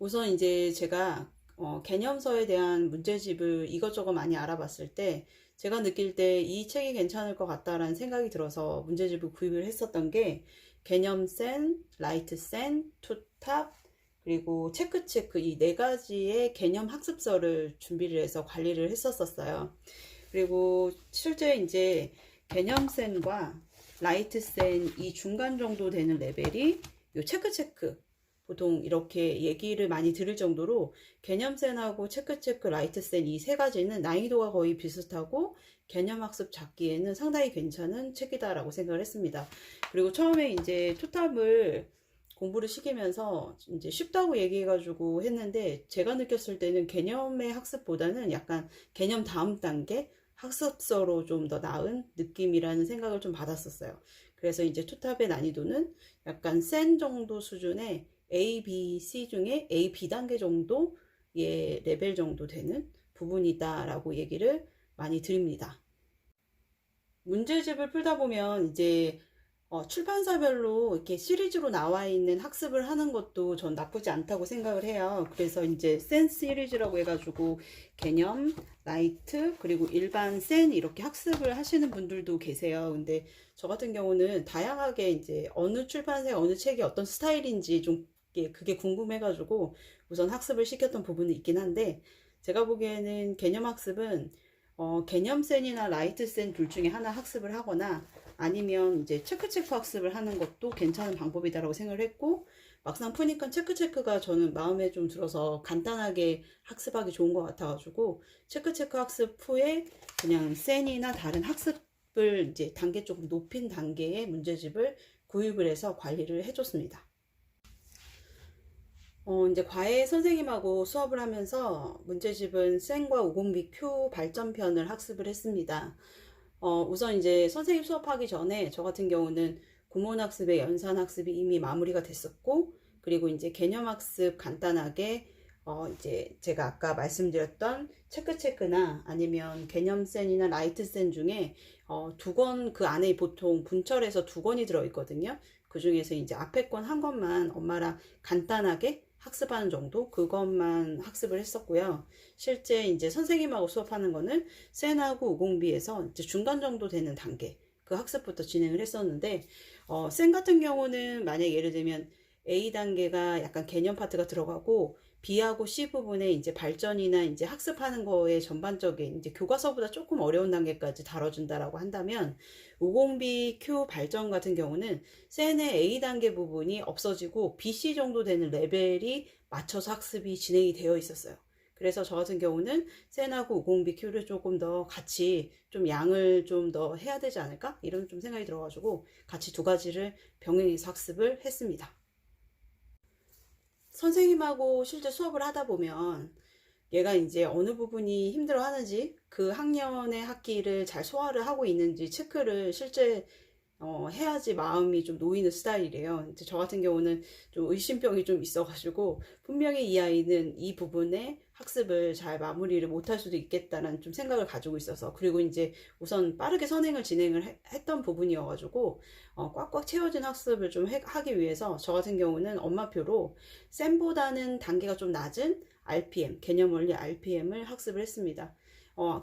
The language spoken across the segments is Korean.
우선 이제 제가 개념서에 대한 문제집을 이것저것 많이 알아봤을 때 제가 느낄 때 이 책이 괜찮을 것 같다라는 생각이 들어서 문제집을 구입을 했었던 게 개념센, 라이트센, 투탑, 그리고 체크체크 이 네 가지의 개념 학습서를 준비를 해서 관리를 했었어요. 그리고 실제 이제 개념센과 라이트센 이 중간 정도 되는 레벨이 요 체크체크 보통 이렇게 얘기를 많이 들을 정도로 개념센하고 체크체크, 라이트센 이 세 가지는 난이도가 거의 비슷하고 개념학습 잡기에는 상당히 괜찮은 책이다라고 생각을 했습니다. 그리고 처음에 이제 투탑을 공부를 시키면서 이제 쉽다고 얘기해가지고 했는데 제가 느꼈을 때는 개념의 학습보다는 약간 개념 다음 단계 학습서로 좀 더 나은 느낌이라는 생각을 좀 받았었어요. 그래서 이제 투탑의 난이도는 약간 센 정도 수준의 A, B, C 중에 A, B 단계 정도의 레벨 정도 되는 부분이다라고 얘기를 많이 드립니다. 문제집을 풀다 보면 이제 출판사별로 이렇게 시리즈로 나와 있는 학습을 하는 것도 전 나쁘지 않다고 생각을 해요. 그래서 이제 센 시리즈라고 해가지고 개념, 라이트, 그리고 일반 센 이렇게 학습을 하시는 분들도 계세요. 근데 저 같은 경우는 다양하게 이제 어느 출판사의 어느 책이 어떤 스타일인지 좀 그게 궁금해가지고 우선 학습을 시켰던 부분이 있긴 한데 제가 보기에는 개념 학습은 개념 센이나 라이트 센 둘 중에 하나 학습을 하거나 아니면 이제 체크체크 학습을 하는 것도 괜찮은 방법이다라고 생각을 했고 막상 푸니까 체크체크가 저는 마음에 좀 들어서 간단하게 학습하기 좋은 것 같아가지고 체크체크 학습 후에 그냥 센이나 다른 학습을 이제 단계 조금 높인 단계의 문제집을 구입을 해서 관리를 해줬습니다. 이제 과외 선생님하고 수업을 하면서 문제집은 센과 50B Q 발전편을 학습을 했습니다. 우선 이제 선생님 수업하기 전에 저 같은 경우는 구몬학습의 연산학습이 이미 마무리가 됐었고, 그리고 이제 개념학습 간단하게, 이제 제가 아까 말씀드렸던 체크체크나 아니면 개념센이나 라이트센 중에, 두 권 그 안에 보통 분철해서 두 권이 들어있거든요. 그 중에서 이제 앞에 권 한 권만 엄마랑 간단하게 학습하는 정도 그것만 학습을 했었고요. 실제 이제 선생님하고 수업하는 거는 센하고 50B에서 이제 중간 정도 되는 단계 그 학습부터 진행을 했었는데 센 같은 경우는 만약 예를 들면 A 단계가 약간 개념 파트가 들어가고 B하고 C 부분에 이제 발전이나 이제 학습하는 거에 전반적인 이제 교과서보다 조금 어려운 단계까지 다뤄준다라고 한다면 50B Q 발전 같은 경우는 센의 A 단계 부분이 없어지고 BC 정도 되는 레벨이 맞춰서 학습이 진행이 되어 있었어요. 그래서 저 같은 경우는 센하고 50B Q를 조금 더 같이 좀 양을 좀 더 해야 되지 않을까? 이런 좀 생각이 들어가지고 같이 두 가지를 병행해서 학습을 했습니다. 선생님하고 실제 수업을 하다 보면 얘가 이제 어느 부분이 힘들어 하는지 그 학년의 학기를 잘 소화를 하고 있는지 체크를 실제 해야지 마음이 좀 놓이는 스타일이에요. 이제 저 같은 경우는 좀 의심병이 좀 있어가지고 분명히 이 아이는 이 부분에 학습을 잘 마무리를 못할 수도 있겠다는 좀 생각을 가지고 있어서 그리고 이제 우선 빠르게 선행을 진행을 했던 부분이어가지고 꽉꽉 채워진 학습을 좀 하기 위해서 저 같은 경우는 엄마표로 쌤보다는 단계가 좀 낮은 RPM, 개념 원리 RPM을 학습을 했습니다.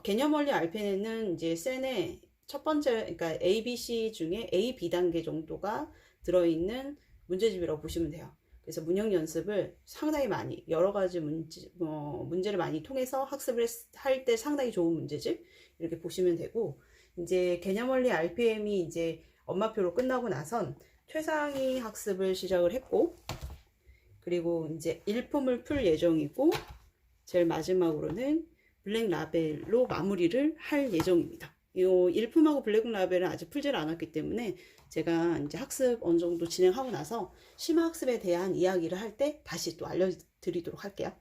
개념 원리 RPM은 이제 쌤의 첫 번째, 그러니까 A, B, C 중에 A, B 단계 정도가 들어있는 문제집이라고 보시면 돼요. 그래서 문형 연습을 상당히 많이, 여러 가지 문제를 많이 통해서 학습을 할 때 상당히 좋은 문제집, 이렇게 보시면 되고, 이제 개념 원리 RPM이 이제 엄마표로 끝나고 나선 최상위 학습을 시작을 했고, 그리고 이제 일품을 풀 예정이고, 제일 마지막으로는 블랙 라벨로 마무리를 할 예정입니다. 이 일품하고 블랙 라벨은 아직 풀지를 않았기 때문에 제가 이제 학습 어느 정도 진행하고 나서 심화 학습에 대한 이야기를 할 때 다시 또 알려드리도록 할게요.